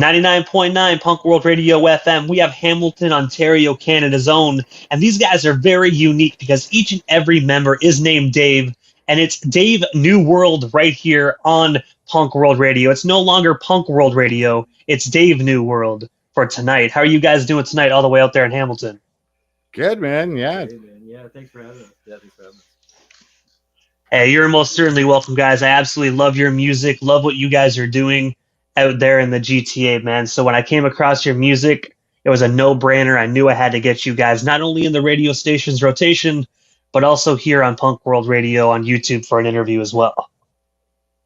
99.9 Punk World Radio FM. We have Hamilton, Ontario, Canada's own. And these guys are very unique because each and every member is named Dave. And it's Dave New World right here on Punk World Radio. It's no longer Punk World Radio. It's Dave New World for tonight. How are you guys doing tonight all the way out there in Hamilton? Good, man. Yeah. Hey, man. Yeah, thanks for having us. Hey, you're most certainly welcome, guys. I absolutely love your music, love what you guys are doing out there in the GTA, man. So when I came across your music, it was a no-brainer. I knew I had to get you guys not only in the radio station's rotation, but also here on Punk World Radio on YouTube for an interview as well.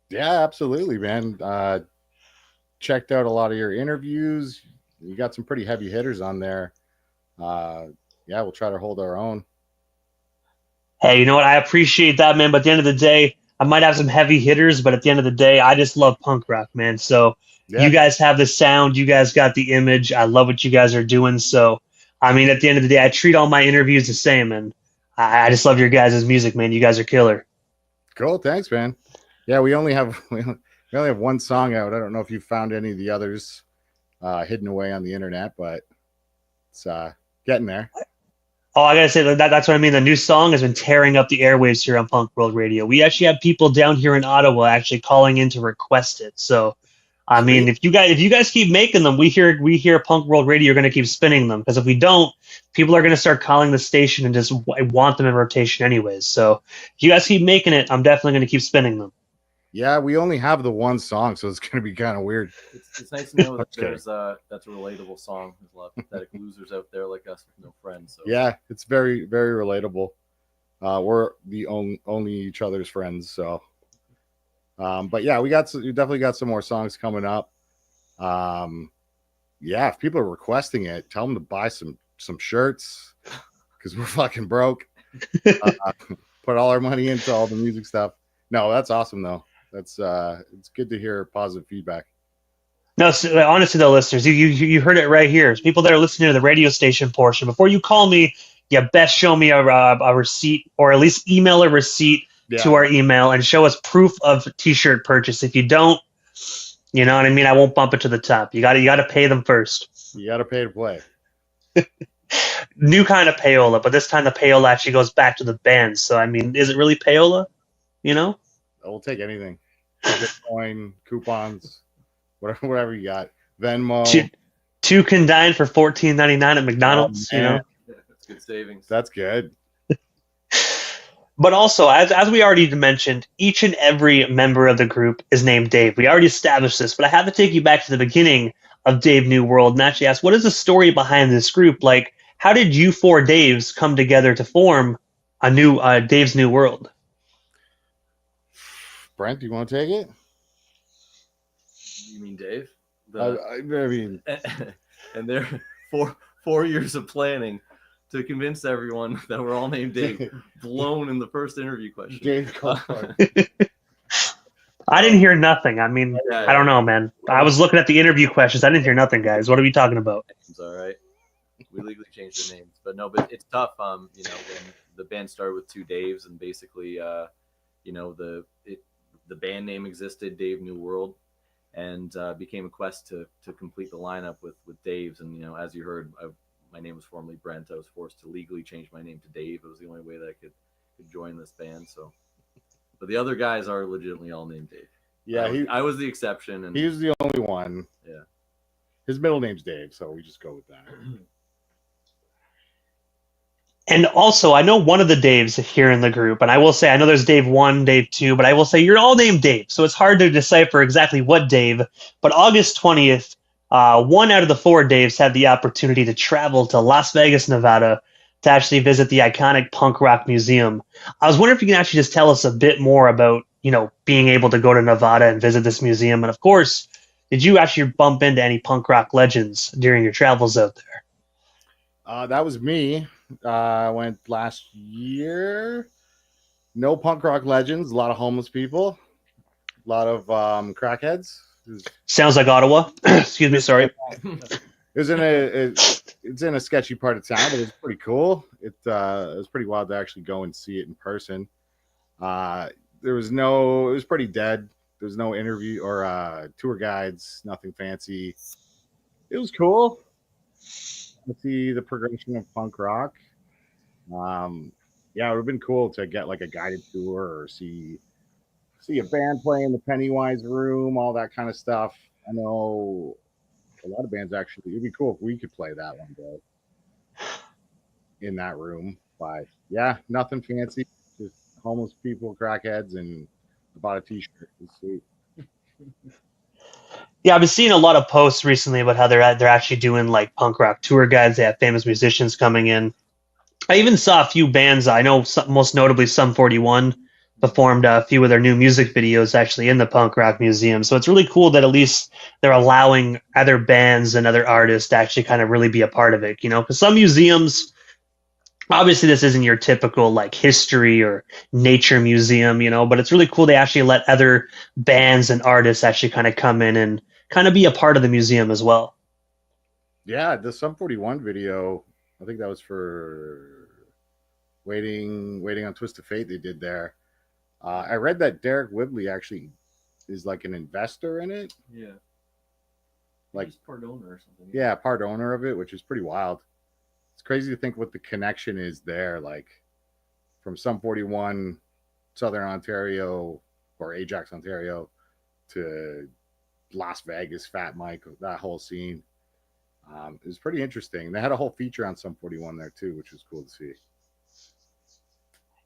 Yeah, absolutely, man. Checked out a lot of your interviews. You got some pretty heavy hitters on there. Yeah, we'll try to hold our own. Hey, you know what? I appreciate that, man. But at the end of the day, I might have some heavy hitters, but at the end of the day, I just love punk rock, man. So You guys have the sound. You guys got the image. I love what you guys are doing. So, I mean, at the end of the day, I treat all my interviews the same, and I just love your guys' music, man. You guys are killer. Cool. Thanks, man. Yeah, we only have one song out. I don't know if you found any of the others hidden away on the internet, but it's getting there. Oh, I gotta say that's what I mean. The new song has been tearing up the airwaves here on Punk World Radio. We actually have people down here in Ottawa actually calling in to request it. So, I mean, if you guys keep making them, we hear Punk World Radio are going to keep spinning them, because if we don't, people are going to start calling the station and just want them in rotation anyways. So, if you guys keep making it, I'm definitely going to keep spinning them. Yeah, we only have the one song, so it's going to be kind of weird. It's nice to know that that's a relatable song. There's a lot of pathetic losers out there like us with no friends. So. Yeah, it's very, very relatable. We're the only each other's friends, so. But yeah, we definitely got some more songs coming up. Yeah, if people are requesting it, tell them to buy some shirts, because we're fucking broke. Put all our money into all the music stuff. No, that's awesome though. That's it's good to hear positive feedback. No, so, honestly though, listeners, you heard it right here. People that are listening to the radio station portion, before you call me, you best show me a receipt, or at least email a receipt to our email and show us proof of t-shirt purchase. If you don't, you know what I mean, I won't bump it to the top. You gotta pay them first. You gotta pay to play. New kind of payola, but this time the payola actually goes back to the band. So I mean, is it really payola? You know? We'll take anything. Bitcoin, coupons, whatever you got. Venmo. Two can dine for $14.99 at McDonald's. You know, that's good savings. That's good. But also, as we already mentioned, each and every member of the group is named Dave. We already established this, but I have to take you back to the beginning of Dave New World and actually ask, what is the story behind this group? Like, how did you four Daves come together to form a new Dave's New World? Brent, do you want to take it? You mean Dave? I mean, and there 4 years of planning to convince everyone that we're all named Dave, blown in the first interview question. Dave, I didn't hear nothing. I mean, I don't know, man. I was looking at the interview questions. I didn't hear nothing, guys. What are we talking about? It's all right. We legally changed the names, but no, but it's tough. When the band started with two Daves, and basically, the band name existed, Dave New World, and became a quest to complete the lineup with Dave's. And as you heard, my name was formerly Brent. I was forced to legally change my name to Dave. It was the only way that I could join this band. So, but the other guys are legitimately all named Dave. Yeah, I was the exception, and he was the only one. Yeah, his middle name's Dave, so we just go with that. And also, I know one of the Daves here in the group, and I will say, I know there's Dave 1, Dave 2, but I will say you're all named Dave, so it's hard to decipher exactly what Dave. But August 20th, one out of the four Daves had the opportunity to travel to Las Vegas, Nevada, to actually visit the iconic punk rock museum. I was wondering if you can actually just tell us a bit more about, being able to go to Nevada and visit this museum. And of course, did you actually bump into any punk rock legends during your travels out there? That was me. I went last year. No punk rock legends. A lot of homeless people. A lot of crackheads. Sounds like Ottawa. Excuse me. Sorry. It's in a sketchy part of town, but it's pretty cool. It was pretty wild to actually go and see it in person. It was pretty dead. There was no interview or tour guides. Nothing fancy. it was cool to see the progression of punk rock. Yeah, it would have been cool to get like a guided tour or see a band play in the Pennywise room, all that kind of stuff. I know a lot of bands actually. It'd be cool if we could play that one day in that room. But yeah, nothing fancy. Just homeless people, crackheads, and I bought a T-shirt. It's sweet. Yeah, I've been seeing a lot of posts recently about how they're actually doing like punk rock tour guides. They have famous musicians coming in. I even saw a few bands. I know most notably Sum 41 performed a few of their new music videos actually in the Punk Rock Museum. So it's really cool that at least they're allowing other bands and other artists to actually kind of really be a part of it, you know, because some museums, obviously this isn't your typical like history or nature museum, you know, but it's really cool they actually let other bands and artists actually kind of come in and kind of be a part of the museum as well. Yeah, the Sum 41 video, I think that was for Waiting on Twist of Fate they did there. I read that Derek Whibley actually is like an investor in it. Yeah. Like he's part owner or something. Yeah, part owner of it, which is pretty wild. It's crazy to think what the connection is there, like from Sum 41, Southern Ontario or Ajax, Ontario, to Las Vegas, Fat Mike, that whole scene. It was pretty interesting. They had a whole feature on Sum 41 there too, which was cool to see.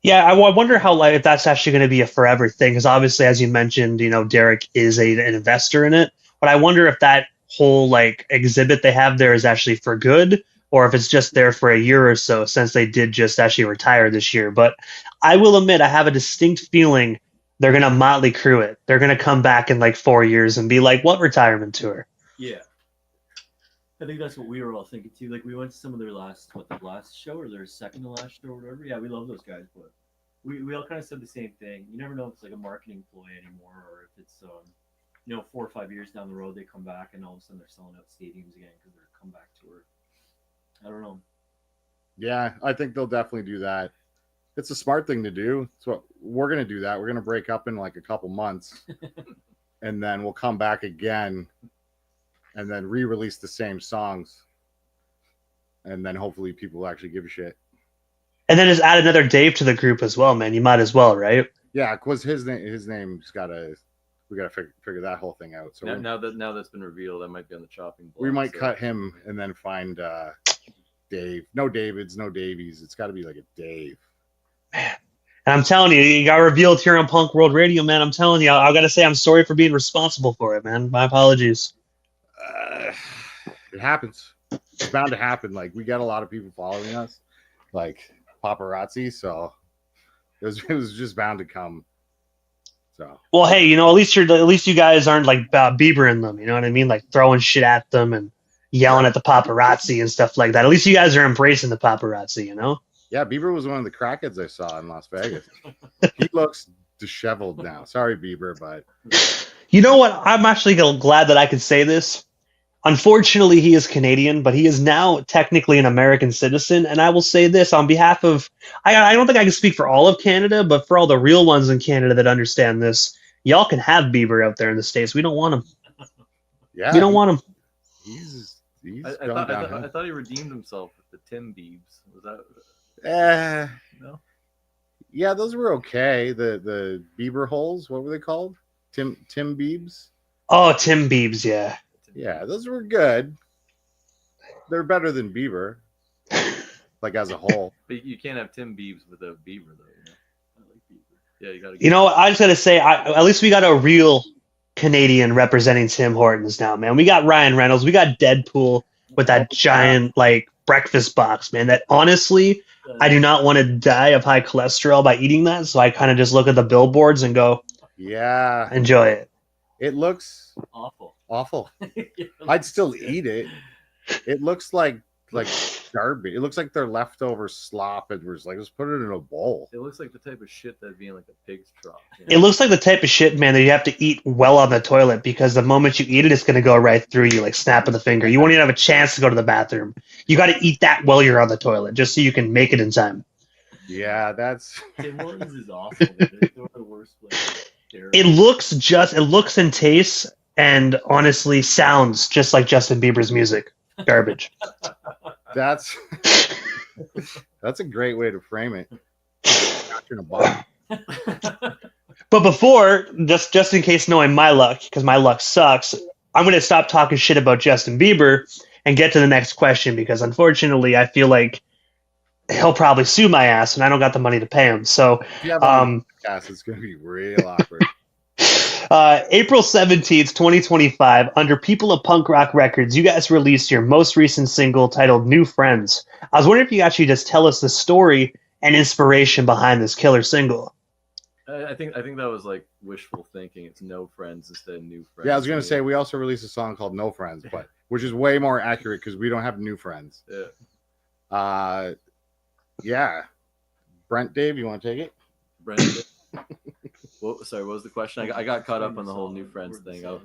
Yeah, I wonder how like if that's actually going to be a forever thing, because obviously, as you mentioned, you know, Derek is an investor in it. But I wonder if that whole like exhibit they have there is actually for good, or if it's just there for a year or so, since they did just actually retire this year. But I will admit, I have a distinct feeling they're going to Motley Crue it. They're going to come back in like 4 years and be like, "What retirement tour?" Yeah. I think that's what we were all thinking too. Like we went to some of their last show or their second to last show or whatever. Yeah, we love those guys, but we all kind of said the same thing. You never know if it's like a marketing ploy anymore, or if it's 4 or 5 years down the road they come back and all of a sudden they're selling out stadiums again because they're a comeback tour. I don't know. Yeah, I think they'll definitely do that. It's a smart thing to do. So we're gonna do that. We're gonna break up in like a couple months, and then we'll come back again. And then re-release the same songs, and then hopefully people will actually give a shit. And then just add another Dave to the group as well, man. You might as well, right? Yeah, because his name's gotta. We gotta figure that whole thing out. So now that's been revealed, that might be on the chopping block. We might cut him and then find Dave. No Davids, no Davies. It's got to be like a Dave. Man. And I'm telling you, you got revealed here on Punk World Radio, man. I'm telling you, I got to say, I'm sorry for being responsible for it, man. My apologies. It happens. It's bound to happen. Like we got a lot of people following us, like paparazzi. So it was just bound to come. So well, hey, you know, at least you guys aren't like Bieber in them. You know what I mean? Like throwing shit at them and yelling at the paparazzi and stuff like that. At least you guys are embracing the paparazzi. You know? Yeah, Bieber was one of the crackheads I saw in Las Vegas. He looks disheveled now. Sorry, Bieber, but you know what? I'm actually glad that I could say this. Unfortunately, he is Canadian, but he is now technically an American citizen. And I will say this on behalf of, I don't think I can speak for all of Canada, but for all the real ones in Canada that understand this, y'all can have Bieber out there in the States. We don't want him. Yeah, we don't want him. I thought he redeemed himself with the Tim Biebs. Was that? No. Yeah, those were okay. The Bieber holes, what were they called? Tim Biebs. Oh, Tim Biebs, yeah. Yeah, those were good. They're better than Bieber, like as a whole. But you can't have Tim Biebs without Bieber, though. You know? I like Bieber. Yeah, you got to. You know, I just got to say, at least we got a real Canadian representing Tim Hortons now, man. We got Ryan Reynolds. We got Deadpool with that giant like breakfast box, man. That honestly, I do not want to die of high cholesterol by eating that. So I kind of just look at the billboards and go, yeah, enjoy it. It looks awful. I'd still eat it. It looks like garbage. It looks like their leftover slop. It was like, let's put it in a bowl. It looks like the type of shit that'd be in like a pig's trough. You It know? looks like the type of shit, man, that you have to eat well on the toilet, because the moment you eat it, it's going to go right through you like snap of the finger. You won't even have a chance to go to the bathroom. You got to eat that while you're on the toilet just so you can make it in time. Yeah, that's... Tim Hortons is awful. They're the worst place. It looks and tastes and honestly sounds just like Justin Bieber's music. Garbage. That's a great way to frame it. In a box. But before, just in case knowing my luck, because my luck sucks, I'm going to stop talking shit about Justin Bieber and get to the next question, because unfortunately I feel like he'll probably sue my ass and I don't got the money to pay him. So If you have a podcast, it's going to be real awkward. April 17th, 2025, under People of Punk Rock Records, you guys released your most recent single titled New Friends. I was wondering if you actually just tell us the story and inspiration behind this killer single. I think that was like wishful thinking. It's No Friends instead of New Friends. Yeah, I was going to say we also released a song called No Friends, but which is way more accurate because we don't have new friends. Yeah. Yeah. Brent, Dave, you want to take it? Brent, sorry, what was the question? I got caught up on the whole New Friends thing. I was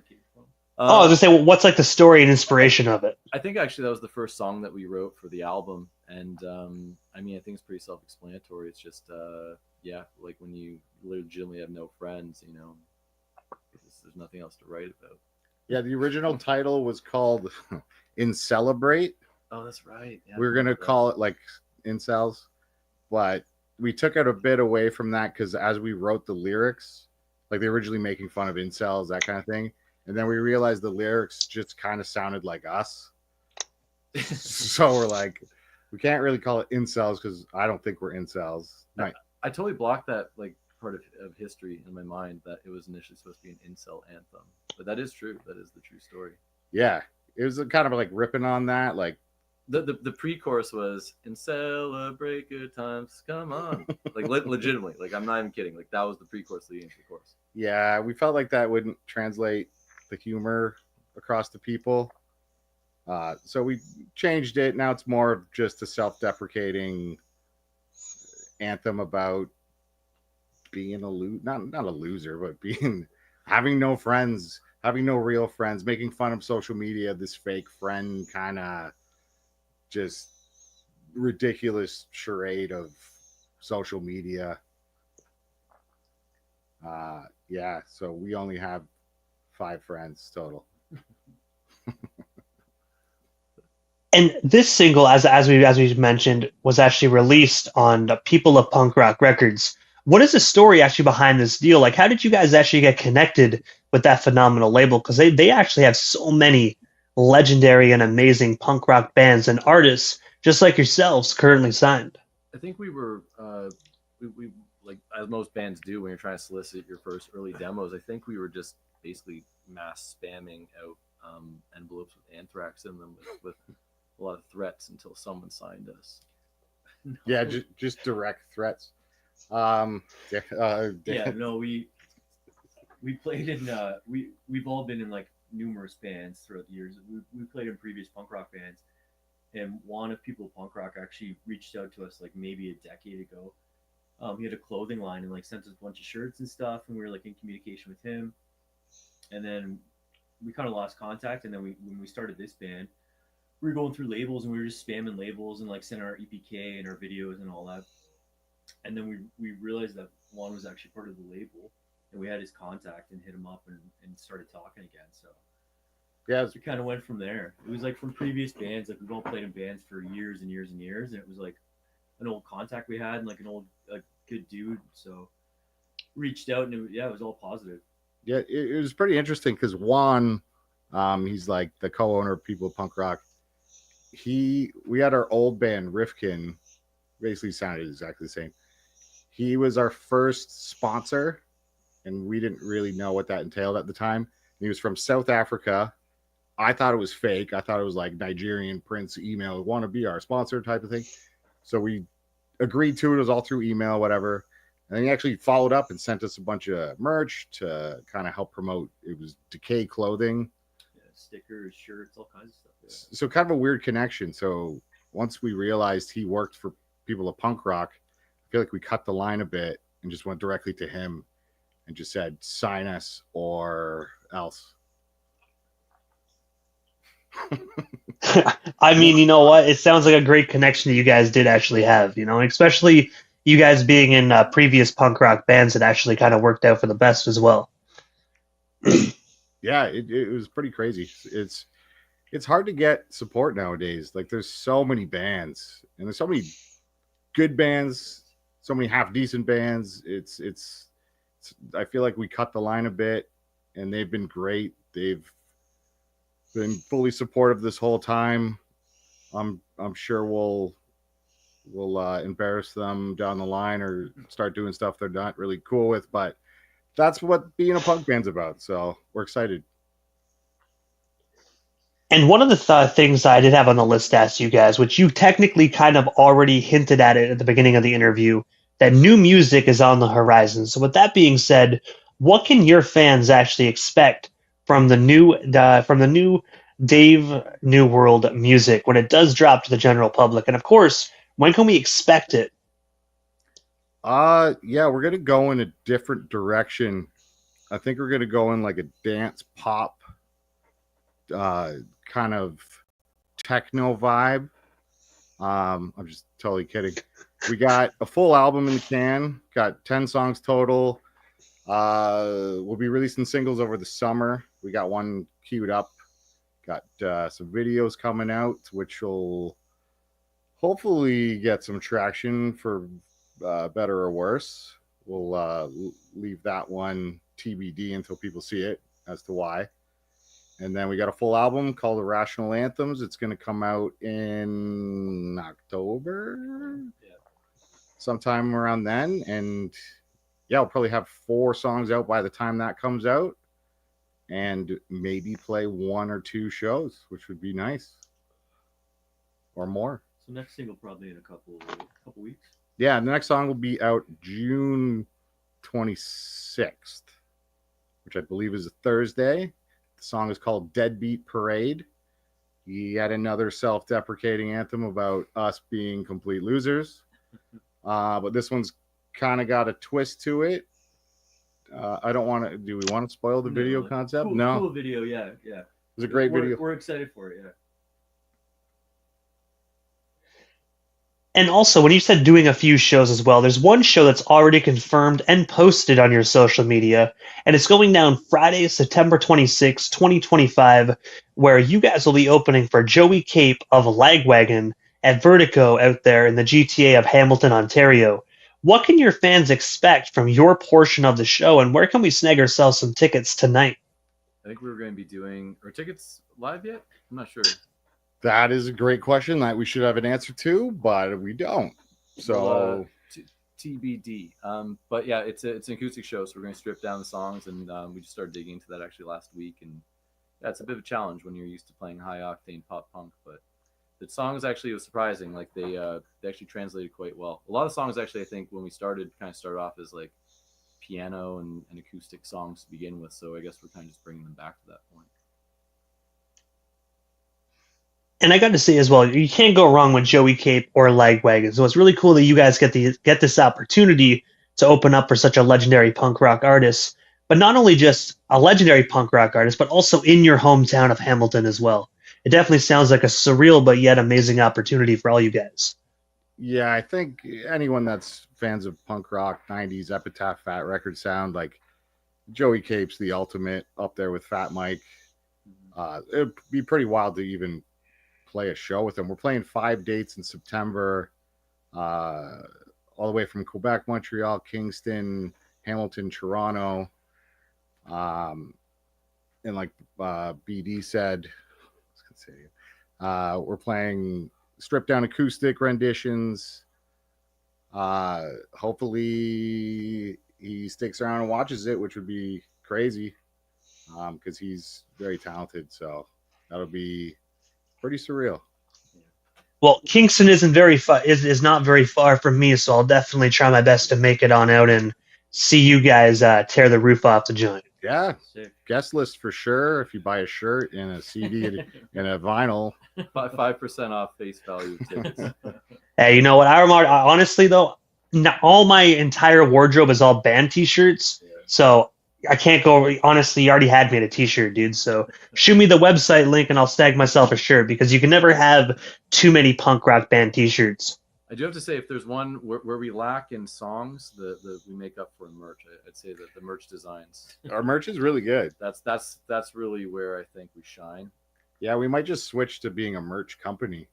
going to say, well, what's like the story and inspiration of it? I think actually that was the first song that we wrote for the album. And I mean, I think it's pretty self-explanatory. It's just, like when you legitimately have no friends, you know, there's nothing else to write about. Yeah, the original title was called In Celebrate. Oh, that's right. Yeah, we were going to call it like Incels, but we took it a bit away from that because as we wrote the lyrics, like they were originally making fun of incels, that kind of thing. And then we realized the lyrics just kind of sounded like us. So we're like, we can't really call it incels because I don't think we're incels. Right. I totally blocked that like part of history in my mind that it was initially supposed to be an incel anthem. But that is true. That is the true story. Yeah. It was kind of like ripping on that. Like the pre-chorus was "In celebrate good times, come on." Like legitimately. Like I'm not even kidding. Like that was the pre-chorus leading into the chorus. Yeah, we felt like that wouldn't translate the humor across the people. So we changed it. Now it's more of just a self-deprecating anthem about being not a loser, but having no friends, having no real friends, making fun of social media, this fake friend kind of just ridiculous charade of social media. Yeah, so we only have 5 friends total. And this single, as we mentioned, was actually released on the People of Punk Rock Records. What is the story actually behind this deal? Like, how did you guys actually get connected with that phenomenal label? Because they actually have so many legendary and amazing punk rock bands and artists, just like yourselves, currently signed. I think we were, we like as most bands do when you're trying to solicit your first early demos. I think we were just basically mass spamming out envelopes with anthrax in them with a lot of threats until someone signed us. Yeah, just direct threats. No, we played in we've all been in like numerous bands throughout the years. We played in previous punk rock bands, and one of People Punk Rock actually reached out to us like maybe a decade ago. He had a clothing line and like sent us a bunch of shirts and stuff, and we were like in communication with him. And then we kind of lost contact, and then when we started this band, we were going through labels and we were just spamming labels and like sending our EPK and our videos and all that. And then we realized that Juan was actually part of the label, and we had his contact and hit him up and started talking again. So yeah, we kind of went from there. It was like from previous bands, like we've all played in bands for years and years and years, and it was like an old contact we had and like an old good dude. So reached out and it was all positive. Yeah, it was pretty interesting because Juan, he's like the co-owner of People Punk Rock. We had our old band Rifkin, basically sounded exactly the same. He was our first sponsor, and we didn't really know what that entailed at the time. He was from South Africa. I thought it was fake. I thought it was like Nigerian Prince email, want to be our sponsor type of thing. So we agreed to it. It was all through email, whatever. And then he actually followed up and sent us a bunch of merch to kind of help promote. It was Decay clothing. Yeah, stickers, shirts, all kinds of stuff. Yeah. So kind of a weird connection. So once we realized he worked for People of Punk Rock, I feel like we cut the line a bit and just went directly to him and just said, sign us or else. I mean, you know what? It sounds like a great connection that you guys did actually have, you know, especially you guys being in previous punk rock bands that actually kind of worked out for the best as well. Yeah, it was pretty crazy. It's hard to get support nowadays. Like there's so many bands and there's so many good bands, so many half decent bands. It's I feel like we cut the line a bit and they've been great. They've been fully supportive this whole time. I'm sure we'll embarrass them down the line or start doing stuff they're not really cool with, but that's what being a punk band's about. So we're excited. And one of the things I did have on the list to ask you guys, which you technically kind of already hinted at it at the beginning of the interview, that new music is on the horizon. So with that being said, what can your fans actually expect from the new Dave New World music when it does drop to the general public? And of course, when can we expect it? Yeah, we're gonna go in a different direction. I think we're gonna go in like a dance pop kind of techno vibe. I'm just totally kidding. We got a full album in the can, got 10 songs total. We'll be releasing singles over the summer. We got one queued up, got some videos coming out, which will hopefully get some traction for better or worse. We'll leave that one TBD until people see it as to why. And then we got a full album called Irrational Anthems. It's going to come out in October, sometime around then. And yeah, we'll probably have 4 songs out by the time that comes out, and maybe play 1 or 2 shows, which would be nice, or more. So next single probably in a couple weeks. Yeah, the next song will be out June 26th, which I believe is a Thursday. The song is called Deadbeat Parade. Yet another self-deprecating anthem about us being complete losers. But this one's kind of got a twist to it. I don't want to. Do we want to spoil the video concept? No. Cool video, yeah. It was a great video. We're excited for it, yeah. And also, when you said doing a few shows as well, there's one show that's already confirmed and posted on your social media, and it's going down Friday, September 26, 2025, where you guys will be opening for Joey Cape of Lagwagon at Vertigo out there in the GTA of Hamilton, Ontario. What can your fans expect from your portion of the show, and where can we snag ourselves some tickets tonight? I think we were going to be doing, are tickets live yet? I'm not sure. That is a great question that we should have an answer to, but we don't. So TBD. But yeah, it's an acoustic show, so we're going to strip down the songs, and we just started digging into that actually last week, and that's a bit of a challenge when you're used to playing high octane pop punk. But the songs actually was surprising. Like they actually translated quite well. A lot of songs actually, I think when we started off as like piano and acoustic songs to begin with. So I guess we're kind of just bringing them back to that point. And I got to say as well, you can't go wrong with Joey Cape or Lagwagon. So it's really cool that you guys get this opportunity to open up for such a legendary punk rock artist. But not only just a legendary punk rock artist, but also in your hometown of Hamilton as well. It definitely sounds like a surreal but yet amazing opportunity for all you guys. Yeah, I think anyone that's fans of punk rock, 90s, Epitaph, Fat Record Sound, like Joey Cape's the ultimate up there with Fat Mike. It'd be pretty wild to even play a show with them. We're playing 5 dates in September, all the way from Quebec, Montreal, Kingston, Hamilton, Toronto. And like BD said, we're playing stripped down acoustic renditions. Hopefully he sticks around and watches it, which would be crazy, because he's very talented. So that'll be pretty surreal. Well, Kingston isn't very is not very far from me, so I'll definitely try my best to make it on out and see you guys tear the roof off the joint. Yeah, Sick. guest list for sure. If you buy a shirt and a CD and a vinyl, 5% off face value of tickets. Hey, you know what? Honestly though, all my entire wardrobe is all band T-shirts, so I can't go. Honestly, you already had me at a T-shirt, dude. So shoot me the website link and I'll snag myself a shirt, because you can never have too many punk rock band T-shirts. I do have to say, if there's one where we lack in songs, we make up for in merch. I'd say that the merch designs. Our merch is really good. That's really where I think we shine. Yeah, we might just switch to being a merch company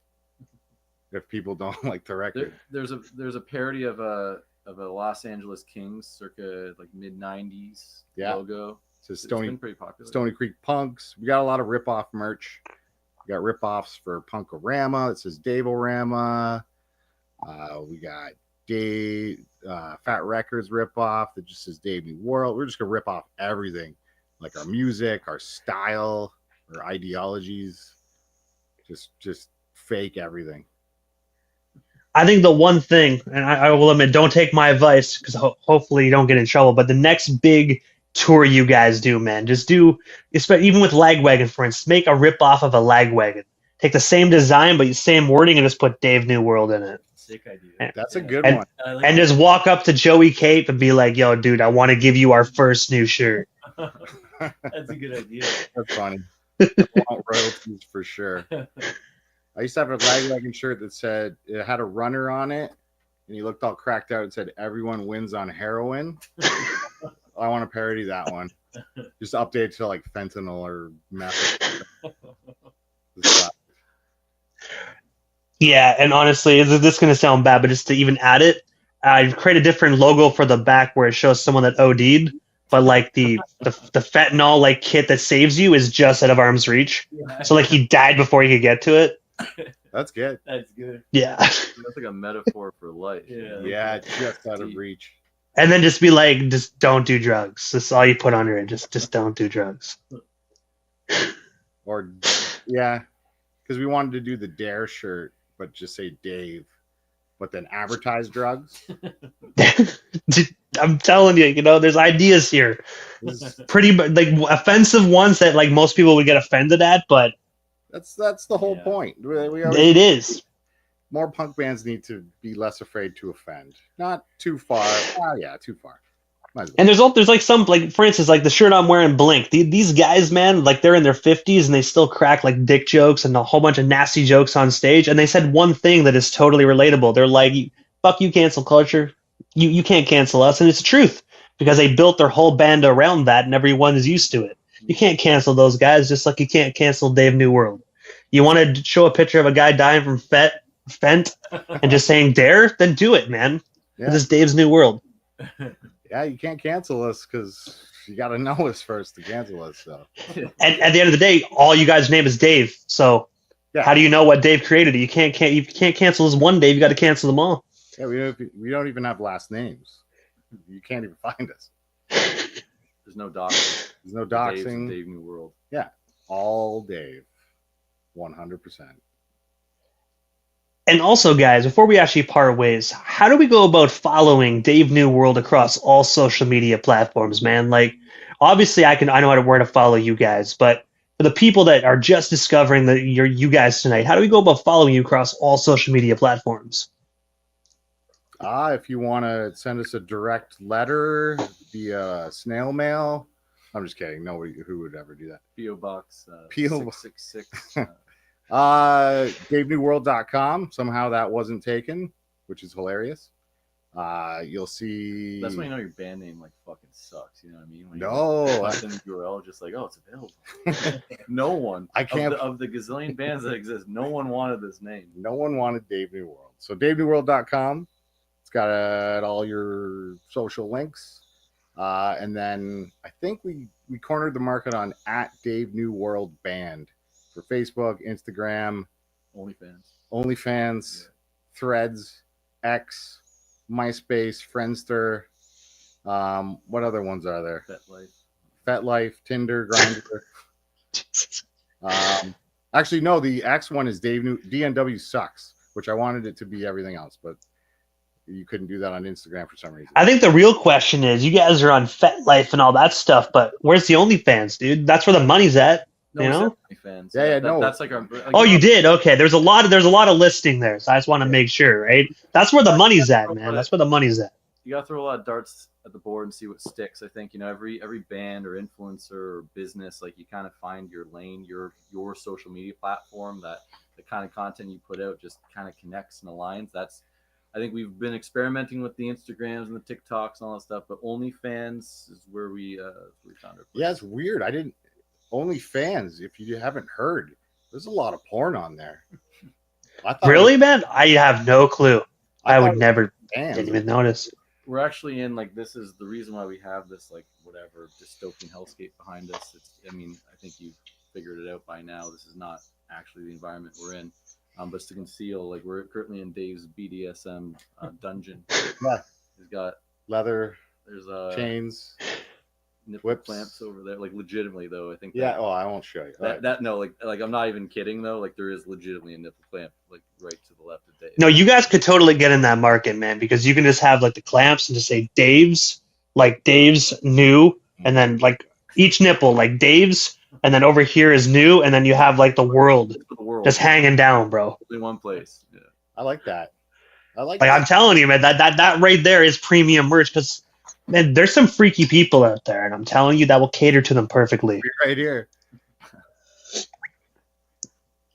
if people don't like the record. There's a parody of a Los Angeles Kings circa like mid '90s logo. It's been pretty popular. Stony Creek Punks. We got a lot of rip-off merch. We got rip-offs for Punkorama. It says Dave-O-Rama. We got Dave Fat Records rip-off that just says Dave New World. We're just gonna rip off everything, like our music, our style, our ideologies. Just fake everything. I think the one thing, and I will admit, don't take my advice because hopefully you don't get in trouble. But the next big tour you guys do, man, just do, even with Lagwagon, for instance, make a rip off of a Lagwagon. Take the same design, but same wording, and just put Dave New World in it. Sick idea. That's a good one. And just walk up to Joey Cape and be like, "Yo, dude, I want to give you our first new shirt." That's a good idea. That's funny. I want royalties for sure. I used to have a Lagwagon shirt that said it had a runner on it, and he looked all cracked out. It said, "Everyone wins on heroin." I want to parody that one. Just update to like fentanyl or meth. Yeah, and honestly, this is going to sound bad, but just to even add it, I'd create a different logo for the back where it shows someone that OD'd, but like the fentanyl like kit that saves you is just out of arm's reach. Yeah. So like he died before he could get to it. That's good. That's good. Yeah. That's like a metaphor for life. Yeah, just out of reach. And then just be like, just don't do drugs. That's all you put under it. Just don't do drugs. Or yeah, because we wanted to do the Dare shirt, but just say Dave, but then advertise drugs. I'm telling you, there's ideas here. Pretty like offensive ones that like most people would get offended at, but that's the whole point. It is. More punk bands need to be less afraid to offend. Not too far. Yeah, too far. And there's like some, like for instance, like the shirt I'm wearing, Blink. These guys, man, like they're in their 50s and they still crack like dick jokes and a whole bunch of nasty jokes on stage. And they said one thing that is totally relatable. They're like, "Fuck you, cancel culture. You can't cancel us," and it's the truth because they built their whole band around that, and everyone is used to it. You can't cancel those guys, just like you can't cancel Dave New World. You want to show a picture of a guy dying from Fent and just saying Dare, then do it, man. Yeah. This is Dave's New World. Yeah, you can't cancel us because you got to know us first to cancel us. So, and at the end of the day, all you guys' name is Dave. So, how do you know what Dave created? You can't cancel this one Dave. You got to cancel them all. Yeah, we don't even have last names. You can't even find us. There's no doxing. There's no doxing. Dave New World. Yeah, all Dave, 100%. And also, guys, before we actually part ways, how do we go about following Dave New World across all social media platforms, man? Like, obviously, I know where to follow you guys, but for the people that are just discovering you guys tonight, how do we go about following you across all social media platforms? If you want to send us a direct letter via snail mail, I'm just kidding. Nobody who would ever do that. P.O. Box 666. DaveNewWorld.com. Somehow that wasn't taken, which is hilarious. You'll see. That's when you know your band name like fucking sucks. You know what I mean? When no, that's in the URL, just like, oh, it's available. No one. I can't. Of the gazillion bands that exist, no one wanted this name. No one wanted Dave New World. So DaveNewWorld.com. It's got all your social links. And then I think we cornered the market on @DaveNewWorldBand for Facebook, Instagram, OnlyFans, Threads, X, MySpace, Friendster. What other ones are there? FetLife, Tinder, Grindr. Actually, no, the X one is DNW Sucks, which I wanted it to be everything else, but you couldn't do that on Instagram for some reason. I think the real question is, you guys are on FetLife and all that stuff, but where's the OnlyFans, dude? That's where the money's at. No, you know? OnlyFans. Yeah, no. That's like our. Oh, you did? Okay. There's a lot of listing there, so I just want to make sure, right? That's where the money's at, man. That's where the money's at. You gotta throw a lot of darts at the board and see what sticks. I think every band or influencer or business, like you kind of find your lane, your social media platform that the kind of content you put out just kind of connects and aligns. That's I think we've been experimenting with the Instagrams and the TikToks and all that stuff, but OnlyFans is where we found our place. Yeah, it's weird. I didn't OnlyFans. If you haven't heard, there's a lot of porn on there. I thought Really, man? I have no clue. I thought would never. fans. Didn't even notice. We're actually in like this is the reason why we have this like whatever dystopian hellscape behind us. I think you've figured it out by now. This is not actually the environment we're in. But it's to conceal, like we're currently in Dave's BDSM dungeon. Yeah. He's got Leather, there's chains, nipple whips. clamps over there. Like legitimately though, I think. Yeah. That, Oh, I won't show you. that no, like I'm not even kidding though. Like there is legitimately a nipple clamp, like right to the left of Dave. No, you guys could totally get in that market, man, because you can just have like the clamps and just say Dave's new, and then like each nipple, like Dave's, and then over here is new, and then you have like the world just hanging down, bro. In one place. Yeah. I like that. Like I'm telling you, man, that right there is premium merch because man, there's some freaky people out there, and I'm telling you that will cater to them perfectly. Right here.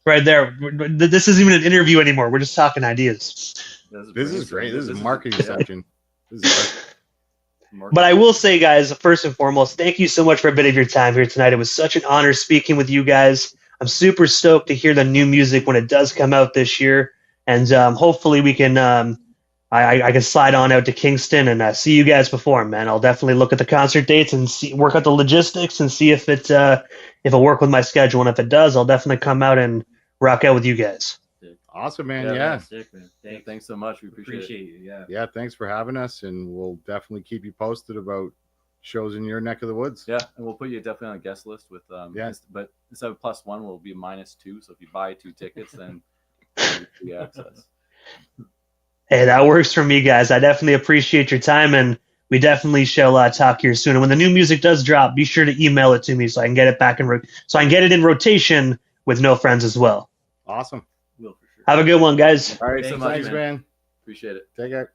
Right there. This isn't even an interview anymore. We're just talking ideas. This is great. This is a marketing section. This is But I will say, guys, first and foremost, thank you so much for a bit of your time here tonight. It was such an honor speaking with you guys. I'm super stoked to hear the new music when it does come out this year. And hopefully we can, I can slide on out to Kingston and see you guys perform, man. I'll definitely look at the concert dates and work out the logistics and see if it'll work with my schedule. And if it does, I'll definitely come out and rock out with you guys. awesome, man. Yeah. Sick, man. Thanks so much. We appreciate it. You. Yeah. Yeah. Thanks for having us. And we'll definitely keep you posted about shows in your neck of the woods. Yeah, and we'll put you definitely on a guest list with Yeah. but instead of +1 will be -2. So if you buy 2 tickets, then you get access. Hey, that works for me, guys. I definitely appreciate your time, and we definitely shall talk here soon. And when the new music does drop, be sure to email it to me so I can get it back so I can get it in rotation with No Friends as well. Awesome. Will for sure. Have a good one, guys. All right, so much, Thanks, man. Appreciate it. Take care.